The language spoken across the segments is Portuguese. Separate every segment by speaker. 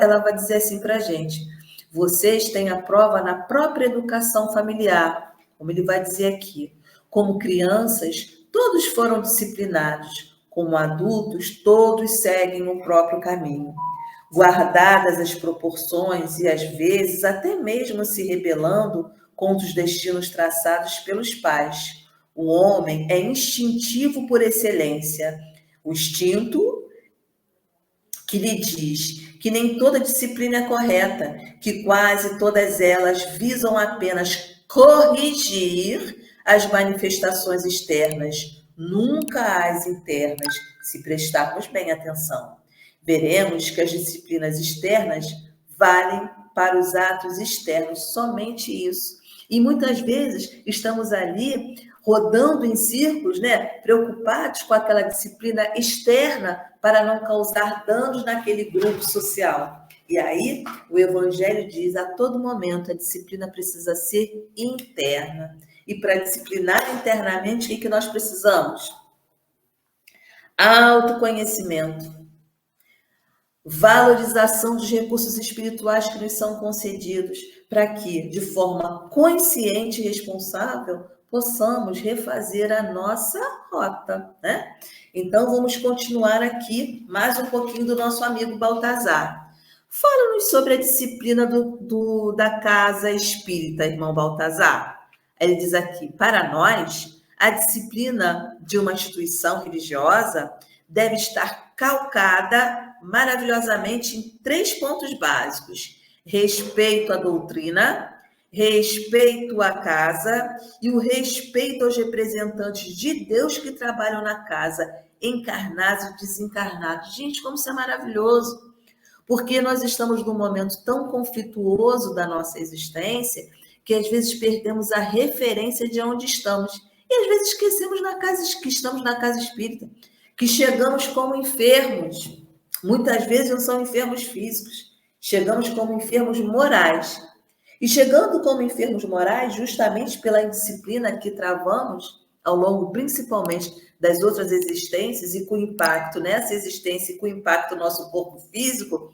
Speaker 1: ela vai dizer assim para a gente: vocês têm a prova na própria educação familiar, como ele vai dizer aqui. Como crianças, todos foram disciplinados. Como adultos, todos seguem o próprio caminho. Guardadas as proporções e, às vezes, até mesmo se rebelando contra os destinos traçados pelos pais. O homem é instintivo por excelência. O instinto que lhe diz que nem toda disciplina é correta, que quase todas elas visam apenas corrigir as manifestações externas, nunca as internas, se prestarmos bem atenção. Veremos que as disciplinas externas valem para os atos externos, somente isso. E muitas vezes estamos ali rodando em círculos, né, preocupados com aquela disciplina externa para não causar danos naquele grupo social. E aí, o Evangelho diz, a todo momento, a disciplina precisa ser interna. E para disciplinar internamente, o que nós precisamos? Autoconhecimento. Valorização dos recursos espirituais que nos são concedidos, para que, de forma consciente e responsável, possamos refazer a nossa rota, né? Então, vamos continuar aqui mais um pouquinho do nosso amigo Baltazar. Fala-nos sobre a disciplina da casa espírita, irmão Baltazar. Ele diz aqui, para nós, a disciplina de uma instituição religiosa deve estar calcada maravilhosamente em 3 pontos básicos: respeito à doutrina, respeito à casa e o respeito aos representantes de Deus que trabalham na casa, encarnados e desencarnados. Gente, como isso é maravilhoso! Porque nós estamos num momento tão conflituoso da nossa existência que às vezes perdemos a referência de onde estamos. E às vezes esquecemos que estamos na casa espírita, que chegamos como enfermos. Muitas vezes não são enfermos físicos, chegamos como enfermos morais. E chegando como enfermos morais, justamente pela indisciplina que travamos ao longo, principalmente, das outras existências e com impacto nessa existência e com impacto no nosso corpo físico,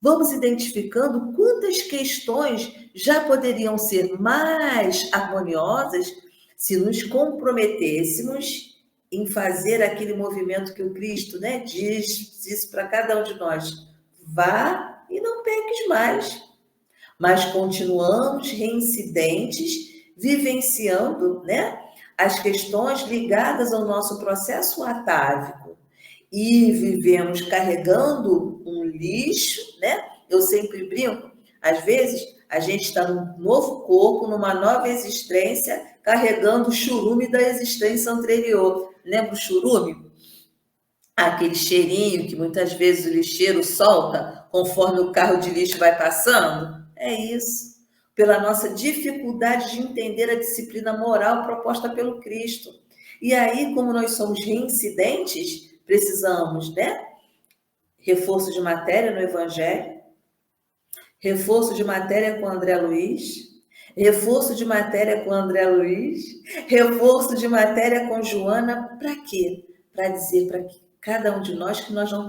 Speaker 1: vamos identificando quantas questões já poderiam ser mais harmoniosas se nos comprometêssemos em fazer aquele movimento que o Cristo, né, diz isso para cada um de nós: vá e não peques mais. Mas continuamos reincidentes, vivenciando, né, as questões ligadas ao nosso processo atávico. E vivemos carregando um lixo, né? Eu sempre brinco, às vezes a gente está num novo corpo, numa nova existência, carregando o churume da existência anterior. Lembra o churume? Aquele cheirinho que muitas vezes o lixeiro solta conforme o carro de lixo vai passando? É isso. Pela nossa dificuldade de entender a disciplina moral proposta pelo Cristo. E aí, como nós somos reincidentes, precisamos, né? Reforço de matéria no Evangelho, reforço de matéria com André Luiz, reforço de matéria com André Luiz, reforço de matéria com Joana, para quê? Para dizer para cada um de nós que nós não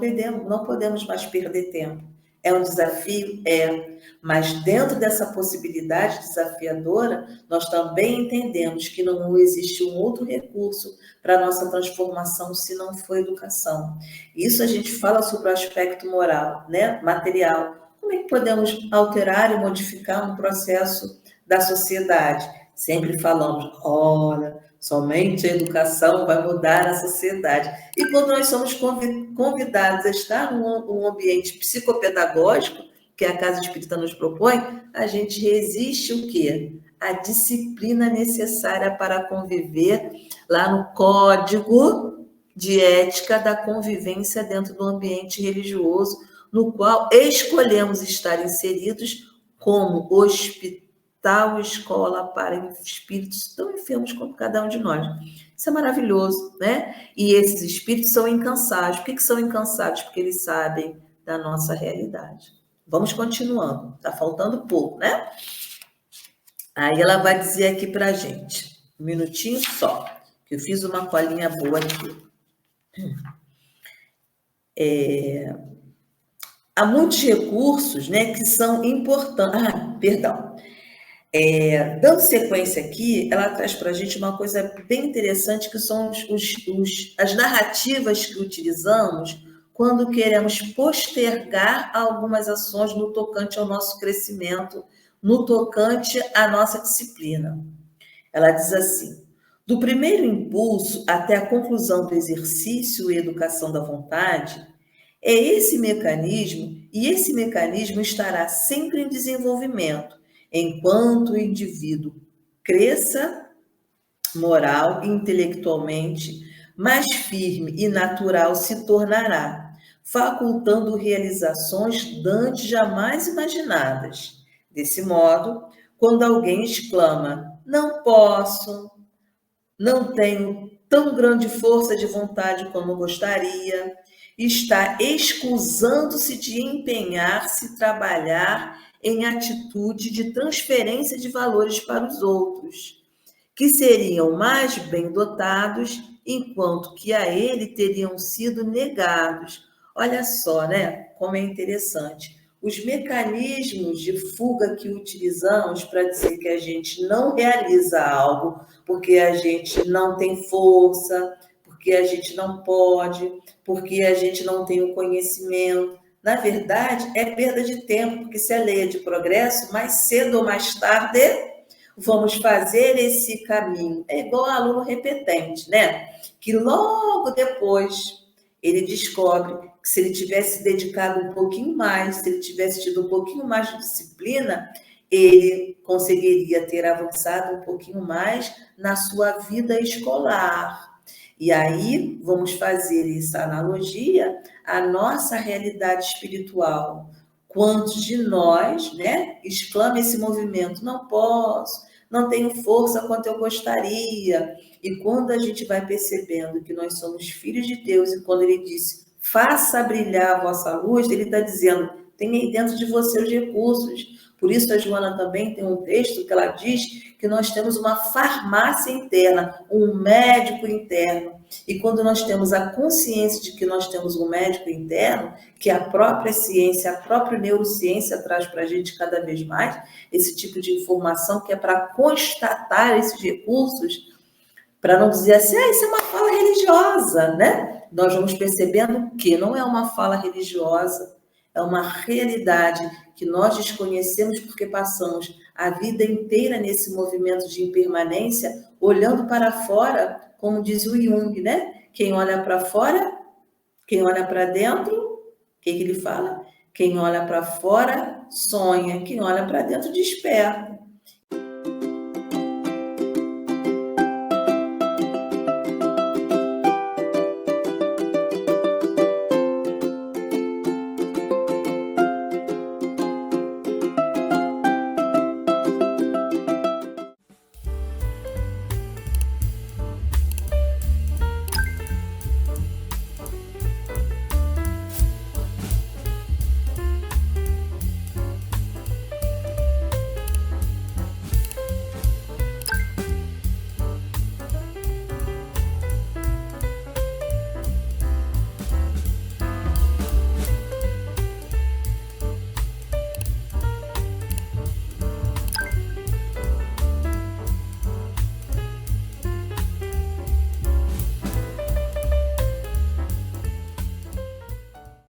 Speaker 1: podemos mais perder tempo. É um desafio? É. Mas dentro dessa possibilidade desafiadora, nós também entendemos que não existe um outro recurso para a nossa transformação se não for educação. Isso a gente fala sobre o aspecto moral, né? Material. Como é que podemos alterar e modificar um processo da sociedade? Sempre falamos, olha, somente a educação vai mudar a sociedade. E quando nós somos convidados a estar num ambiente psicopedagógico, que a Casa Espírita nos propõe, a gente resiste o quê? A disciplina necessária para conviver lá no Código de Ética da Convivência dentro do ambiente religioso, no qual escolhemos estar inseridos como hospital, escola para espíritos tão enfermos como cada um de nós. Isso é maravilhoso, né? E esses espíritos são incansáveis. Por que são incansáveis? Porque eles sabem da nossa realidade. Vamos continuando. Está faltando pouco, né? Aí ela vai dizer aqui para a gente. Um minutinho só, que eu fiz uma colinha boa aqui. há muitos recursos, né, que são importantes. Ah, perdão. Dando sequência aqui, ela traz para a gente uma coisa bem interessante, que são as narrativas que utilizamos quando queremos postergar algumas ações no tocante ao nosso crescimento, no tocante à nossa disciplina. Ela diz assim: do primeiro impulso até a conclusão do exercício e educação da vontade, é esse mecanismo, e esse mecanismo estará sempre em desenvolvimento, enquanto o indivíduo cresça moral e intelectualmente, mais firme e natural se tornará, facultando realizações dantes jamais imaginadas. Desse modo, quando alguém exclama: "Não posso, não tenho tão grande força de vontade como gostaria", está escusando-se de empenhar-se, trabalhar em atitude de transferência de valores para os outros, que seriam mais bem dotados, enquanto que a ele teriam sido negados. Olha só, né? Como é interessante. Os mecanismos de fuga que utilizamos para dizer que a gente não realiza algo, porque a gente não tem força, porque a gente não pode, porque a gente não tem o conhecimento. Na verdade, é perda de tempo, porque se a lei é de progresso, mais cedo ou mais tarde vamos fazer esse caminho. É igual aluno repetente, né? Que logo depois ele descobre que se ele tivesse dedicado um pouquinho mais, se ele tivesse tido um pouquinho mais de disciplina, ele conseguiria ter avançado um pouquinho mais na sua vida escolar. E aí vamos fazer essa analogia à nossa realidade espiritual. Quantos de nós, né, exclama esse movimento: não posso, não tenho força quanto eu gostaria. E quando a gente vai percebendo que nós somos filhos de Deus, e quando ele disse: faça brilhar a vossa luz, ele está dizendo: tem aí dentro de você os recursos. Por isso a Joana também tem um texto que ela diz que nós temos uma farmácia interna, um médico interno. E quando nós temos a consciência de que nós temos um médico interno, que a própria ciência, a própria neurociência traz para a gente cada vez mais, esse tipo de informação que é para constatar esses recursos, para não dizer assim: isso é uma fala religiosa, né? Nós vamos percebendo que não é uma fala religiosa, é uma realidade que nós desconhecemos porque passamos a vida inteira nesse movimento de impermanência, olhando para fora, como diz o Jung, né? Quem olha para fora, quem olha para dentro, o que ele fala? Quem olha para fora sonha, quem olha para dentro desperta.